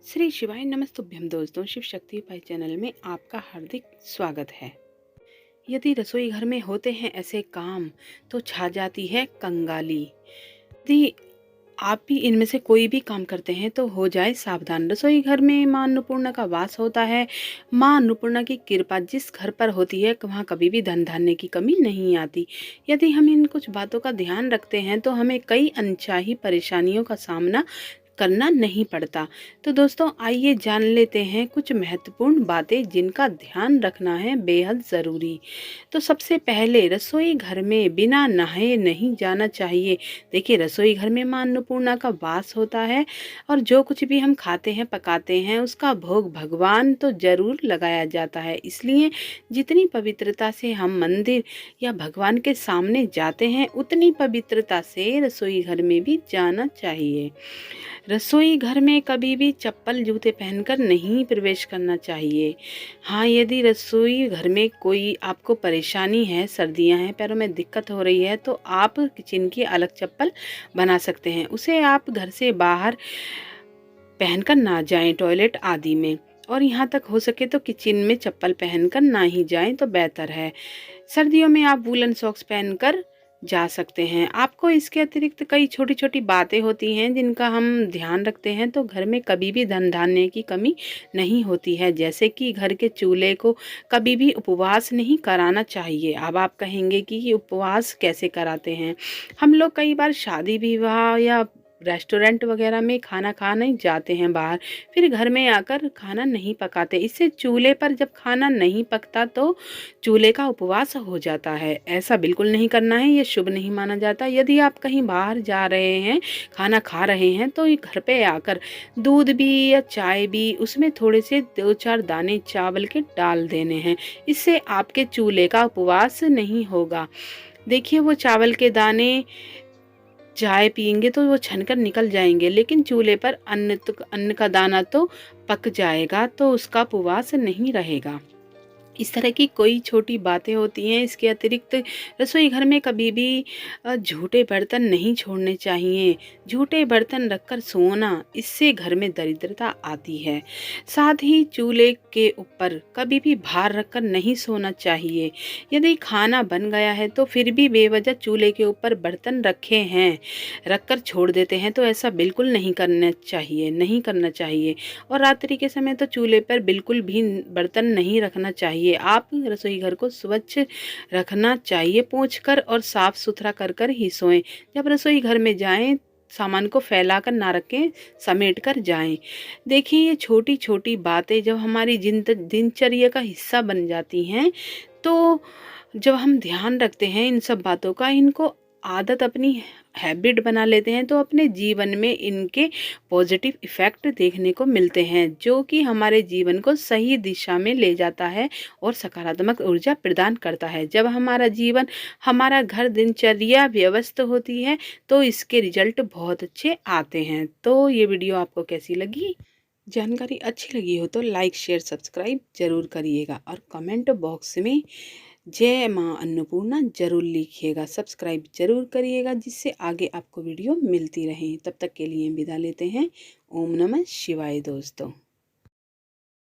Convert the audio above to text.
श्री शिवाय नमस्तुभ्यम दोस्तों, शिव शक्ति पाई चैनल में आपका हार्दिक स्वागत है। यदि रसोई घर में होते हैं ऐसे काम तो छा जाती है कंगाली। यदि आप भी इनमें से कोई भी काम करते हैं तो हो जाए सावधान। रसोई घर में मां अन्नपूर्णा का वास होता है। मां अन्नपूर्णा की कृपा जिस घर पर होती है वहाँ कभी भी धन धान्य की कमी नहीं आती। यदि हम इन कुछ बातों का ध्यान रखते हैं तो हमें कई अनचाही परेशानियों का सामना करना नहीं पड़ता। तो दोस्तों आइए जान लेते हैं कुछ महत्वपूर्ण बातें जिनका ध्यान रखना है बेहद ज़रूरी। तो सबसे पहले रसोई घर में बिना नहाए नहीं जाना चाहिए। देखिए, रसोई घर में मां अन्नपूर्णा का वास होता है और जो कुछ भी हम खाते हैं पकाते हैं उसका भोग भगवान तो जरूर लगाया जाता है। इसलिए जितनी पवित्रता से हम मंदिर या भगवान के सामने जाते हैं उतनी पवित्रता से रसोई घर में भी जाना चाहिए। रसोई घर में कभी भी चप्पल जूते पहनकर नहीं प्रवेश करना चाहिए। हाँ, यदि रसोई घर में कोई आपको परेशानी है, सर्दियाँ हैं, पैरों में दिक्कत हो रही है तो आप किचन की अलग चप्पल बना सकते हैं। उसे आप घर से बाहर पहनकर ना जाएं टॉयलेट आदि में, और यहाँ तक हो सके तो किचन में चप्पल पहनकर ना ही जाएं तो बेहतर है। सर्दियों में आप वूलन सॉक्स पहनकर जा सकते हैं। आपको इसके अतिरिक्त कई छोटी छोटी बातें होती हैं जिनका हम ध्यान रखते हैं तो घर में कभी भी धन धान्य की कमी नहीं होती है। जैसे कि घर के चूल्हे को कभी भी उपवास नहीं कराना चाहिए। अब आप कहेंगे कि ये उपवास कैसे कराते हैं। हम लोग कई बार शादी विवाह या रेस्टोरेंट वगैरह में खाना खाने जाते हैं बाहर, फिर घर में आकर खाना नहीं पकाते। इससे चूल्हे पर जब खाना नहीं पकता तो चूल्हे का उपवास हो जाता है। ऐसा बिल्कुल नहीं करना है, ये शुभ नहीं माना जाता। यदि आप कहीं बाहर जा रहे हैं, खाना खा रहे हैं तो ये घर पे आकर दूध भी या चाय भी उसमें थोड़े से 2-4 दाने चावल के डाल देने हैं। इससे आपके चूल्हे का उपवास नहीं होगा। देखिए, वो चावल के दाने चाय पिएंगे तो वो छनकर निकल जाएंगे, लेकिन चूल्हे पर अन्न का दाना तो पक जाएगा, तो उसका उपवास नहीं रहेगा। इस तरह की कोई छोटी बातें होती हैं। इसके अतिरिक्त रसोई घर में कभी भी झूठे बर्तन नहीं छोड़ने चाहिए। झूठे बर्तन रखकर सोना, इससे घर में दरिद्रता आती है। साथ ही चूल्हे के ऊपर कभी भी भार रखकर नहीं सोना चाहिए। यदि खाना बन गया है तो फिर भी बेवजह चूल्हे के ऊपर बर्तन रखे हैं रखकर छोड़ देते हैं, तो ऐसा बिल्कुल नहीं करना चाहिए। और रात्रि के समय तो चूल्हे पर बिल्कुल भी बर्तन नहीं रखना चाहिए। आप रसोई घर को स्वच्छ रखना चाहिए, पोंछकर और साफ सुथरा कर कर ही सोएं। जब रसोई घर में जाएं सामान को फैलाकर ना रखें, समेट कर जाएं। देखिए, ये छोटी छोटी बातें जब हमारी दिनचर्या का हिस्सा बन जाती हैं तो जब हम ध्यान रखते हैं इन सब बातों का, इनको आदत अपनी हैबिट बना लेते हैं तो अपने जीवन में इनके पॉजिटिव इफ़ेक्ट देखने को मिलते हैं, जो कि हमारे जीवन को सही दिशा में ले जाता है और सकारात्मक ऊर्जा प्रदान करता है। जब हमारा घर दिनचर्या व्यवस्थित होती है तो इसके रिजल्ट बहुत अच्छे आते हैं। तो ये वीडियो आपको कैसी लगी? जानकारी अच्छी लगी हो तो लाइक शेयर सब्सक्राइब जरूर करिएगा, और कमेंट बॉक्स में जय माँ अन्नपूर्णा जरूर लिखिएगा, सब्सक्राइब जरूर करिएगा, जिससे आगे आपको वीडियो मिलती रहे। तब तक के लिए विदा लेते हैं। ओम नमः शिवाय दोस्तों।